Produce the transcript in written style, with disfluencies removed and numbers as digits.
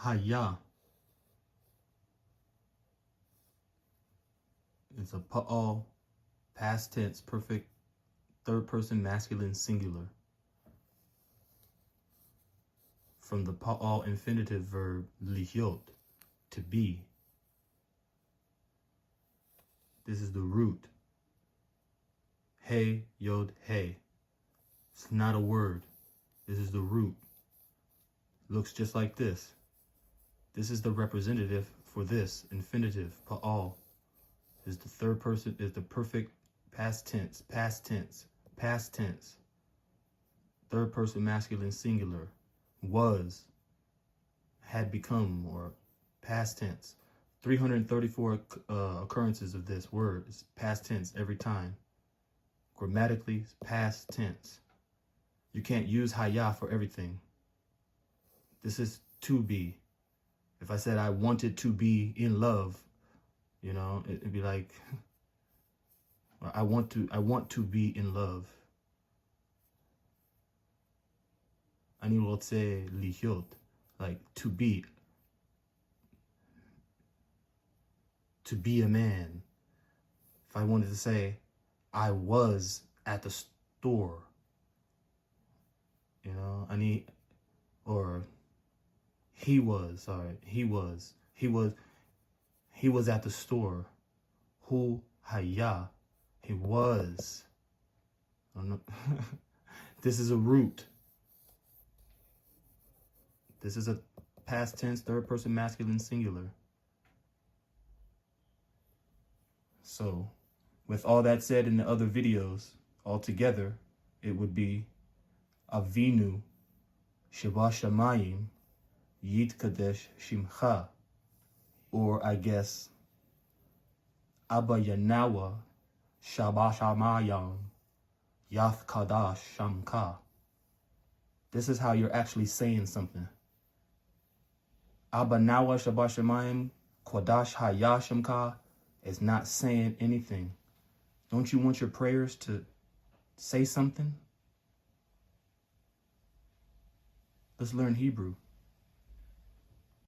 Haya is a pa'al, past tense, perfect, third person masculine singular. From the pa'al infinitive verb lihyot, to be. This is the root. Hey, yod, hey. It's not a word. This is the root. Looks just like this. This is the representative for this infinitive, pa'al. Is the third person, is the perfect past tense, past tense, past tense. Third person masculine singular. Was, had become, or past tense. 334 occurrences of this word is past tense every time. Grammatically, past tense. You can't use haya for everything. This is to be. If I said I wanted to be in love, you know, it'd be like, I want to be in love. Ani רוצה לחיות, like to be a man. If I wanted to say, I was at the store, you know, or he was at the store. Hu haya, he was. I don't know. This is a root. This is a past tense, third person masculine singular. So, with all that said in the other videos, altogether, it would be Avinu Sheba Shamayim Yitkadesh Shimcha. Or I guess Abba Yanawa Shaba Shamayam Yath Kadash Shamka. This is how you're actually saying something. Abba Nawa Shaba Shamayim Kodash Hayashimka is not saying anything. Don't you want your prayers to say something? Let's learn Hebrew.